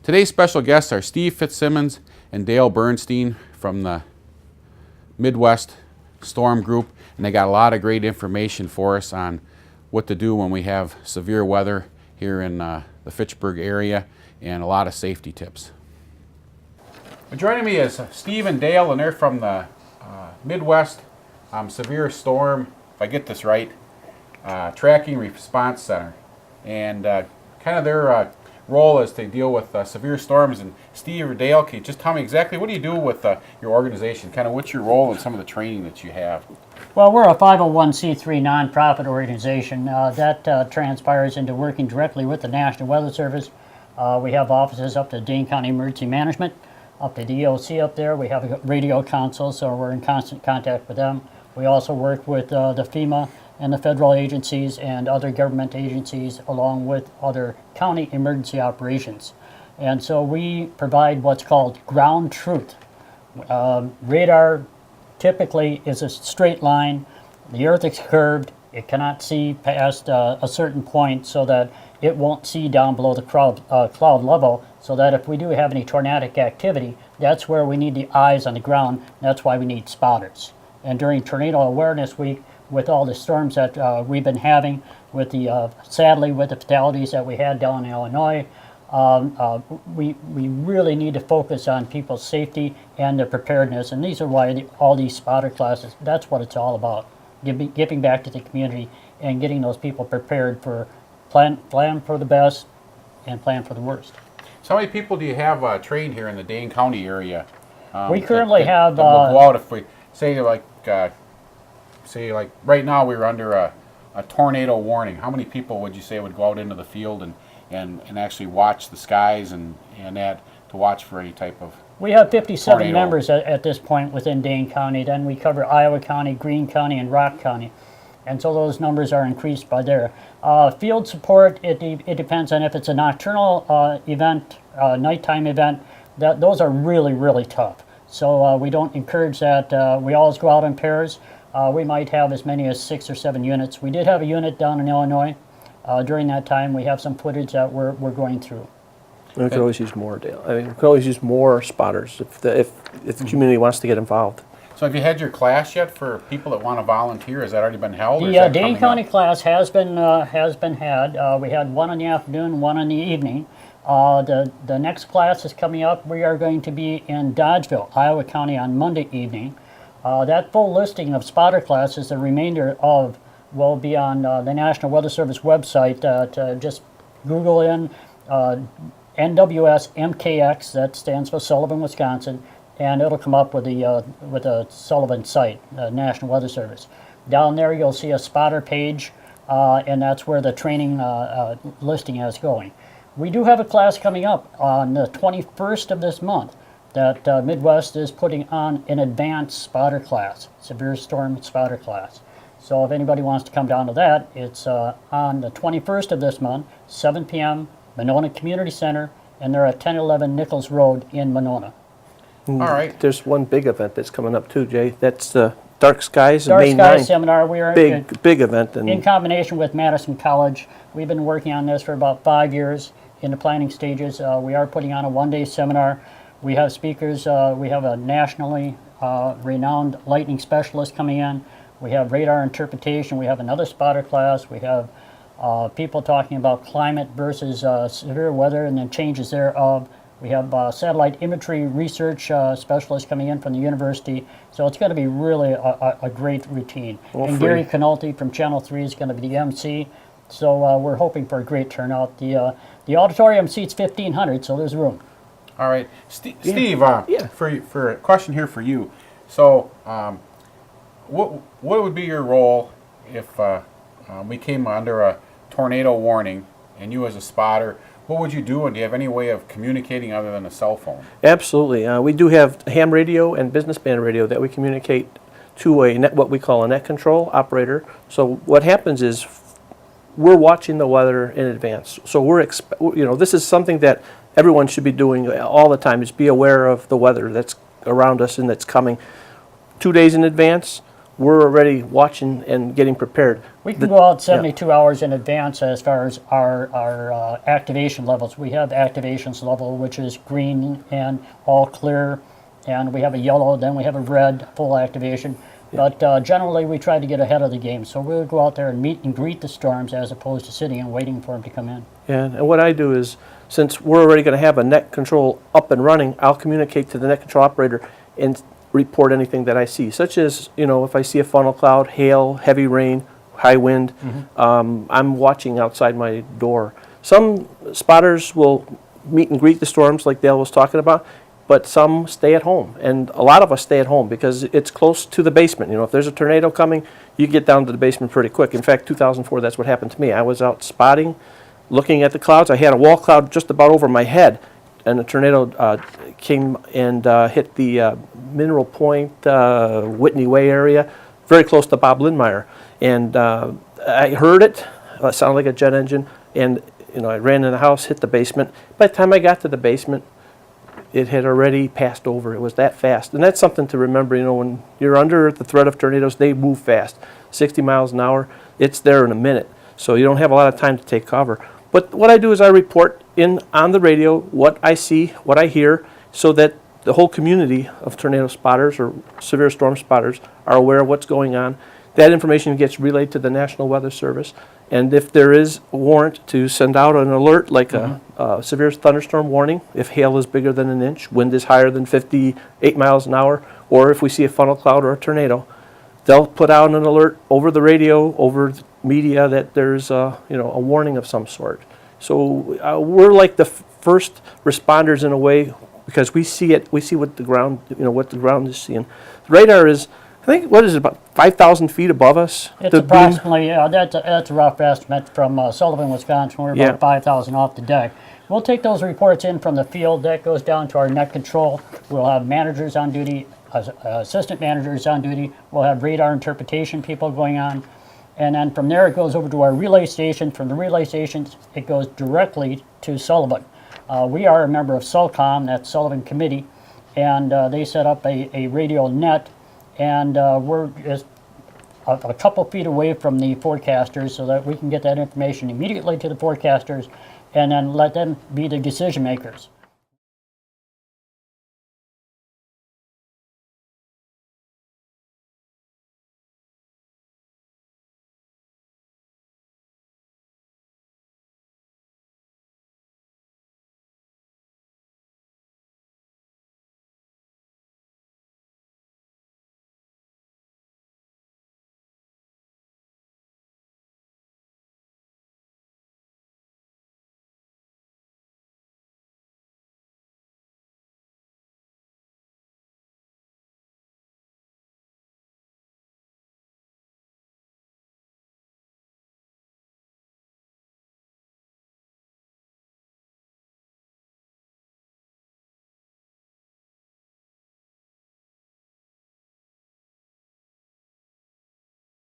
Today's special guests are Steve Fitzsimmons and Dale Bernstein from the Midwest Storm Group, and they got a lot of great information for us on what to do when we have severe weather here in the Fitchburg area, and a lot of safety tips. Joining me is Steve and Dale, and they're from the Midwest Severe Storm, if I get this right, Tracking Response Center, and kind of their role is to deal with severe storms. And Steve or Dale, can you just tell me exactly what do you do with your organization? Kind of what's your role in some of the training that you have? Well, we're a 501c3 nonprofit organization that transpires into working directly with the National Weather Service. We have offices up to Dane County Emergency Management, up to the EOC up there. We have a radio council, so we're in constant contact with them. We also work with the FEMA and the federal agencies and other government agencies, along with other county emergency operations. And so we provide what's called ground truth. Radar typically is a straight line. The earth is curved. It cannot see past a certain point, so that it won't see down below the cloud level, so that if we do have any tornadic activity, that's where we need the eyes on the ground. That's why we need spotters. And during Tornado Awareness Week, with all the storms that we've been having, with the sadly with the fatalities that we had down in Illinois, we really need to focus on people's safety and their preparedness. And these are why all these spotter classes, that's what it's all about. Giving back to the community and getting those people prepared for plan for the best and plan for the worst. So how many people do you have trained here in the Dane County area? We currently have that will go out if we say like right now we were under a tornado warning. How many people would you say would go out into the field and actually watch the skies and that to watch for any type of We have 57 tornado members at this point within Dane County. Then we cover Iowa County, Greene County, and Rock County. And so those numbers are increased by there. Field support, it depends on if it's a nocturnal event, nighttime event. Those are really, really tough. So we don't encourage that. We always go out in pairs. We might have as many as 6 or 7 units. We did have a unit down in Illinois. During that time, we have some footage that we're going through. We could always use more, Dale. I mean, we could always use more spotters if the community wants to get involved. So have you had your class yet for people that want to volunteer? Has that already been held? The Dane County class has been had. We had one in the afternoon, one in the evening. The next class is coming up. We are going to be in Dodgeville, Iowa County on Monday evening. That full listing of spotter classes, the remainder of, will be on the National Weather Service website. Just Google in NWS MKX, that stands for Sullivan, Wisconsin, and it'll come up with the Sullivan site, National Weather Service. Down there you'll see a spotter page, and that's where the training listing is going. We do have a class coming up on the 21st of this month that Midwest is putting on an advanced spotter class, severe storm spotter class. So if anybody wants to come down to that, it's on the 21st of this month, 7 p.m., Monona Community Center, and they're at 1011 Nichols Road in Monona. All right. There's one big event that's coming up too, Jay. That's the Dark Skies Dark May Skies 9th. Seminar. We are Big event. And in combination with Madison College. We've been working on this for about 5 years in the planning stages. We are putting on a one-day seminar. We have speakers. We have a nationally renowned lightning specialist coming in. We have radar interpretation. We have another spotter class. We have people talking about climate versus severe weather and then changes thereof. We have satellite imagery research specialists coming in from the university. So it's going to be really a great routine. And Gary Canolti from Channel 3 is going to be the MC. So we're hoping for a great turnout. The auditorium seats 1,500, so there's room. All right. Steve, for a question here for you. So what would be your role if we came under a tornado warning and you as a spotter, what would you do, and do you have any way of communicating other than a cell phone? Absolutely. We do have ham radio and business band radio that we communicate to what we call a net control operator. So what happens is we're watching the weather in advance. So this is something that everyone should be doing all the time, is be aware of the weather that's around us and that's coming 2 days in advance. we're already watching and getting prepared. We can go out 72 hours in advance as far as our activation levels. We have activations level, which is green and all clear, and we have a yellow, then we have a red, full activation. But generally, we try to get ahead of the game. So we'll go out there and meet and greet the storms as opposed to sitting and waiting for them to come in. And what I do is, since we're already going to have a net control up and running, I'll communicate to the net control operator and report anything that I see, such as, if I see a funnel cloud, hail, heavy rain, high wind, I'm watching outside my door. Some spotters will meet and greet the storms like Dale was talking about, but some stay at home. And a lot of us stay at home because it's close to the basement. If there's a tornado coming, you get down to the basement pretty quick. In fact, 2004, that's what happened to me. I was out spotting, looking at the clouds. I had a wall cloud just about over my head, and a tornado came and hit the Mineral Point, Whitney Way area, very close to Bob Lindmeyer. And I heard it. It sounded like a jet engine. And I ran in the house, hit the basement. By the time I got to the basement, it had already passed over. It was that fast. And that's something to remember, when you're under the threat of tornadoes, they move fast. 60 miles an hour, it's there in a minute. So you don't have a lot of time to take cover. But what I do is I report in on the radio what I see, what I hear, so that the whole community of tornado spotters or severe storm spotters are aware of what's going on. That information gets relayed to the National Weather Service. And if there is a warrant to send out an alert, like a severe thunderstorm warning, if hail is bigger than an inch, wind is higher than 58 miles an hour, or if we see a funnel cloud or a tornado, they'll put out an alert over the radio, over the media, that there's a warning of some sort. So we're like the first responders in a way, because we see it. We see what the ground, what the ground is seeing. The radar is, I think, what is it, about 5,000 feet above us? It's approximately, that's a rough estimate from Sullivan, Wisconsin. We're about 5,000 off the deck. We'll take those reports in from the field. That goes down to our net control. We'll have managers on duty, assistant managers on duty. We'll have radar interpretation people going on. And then from there, it goes over to our relay station. From the relay stations, it goes directly to Sullivan. We are a member of Sulcom, that's Sullivan Committee, and they set up a radio net, and we're just a couple feet away from the forecasters so that we can get that information immediately to the forecasters and then let them be the decision makers.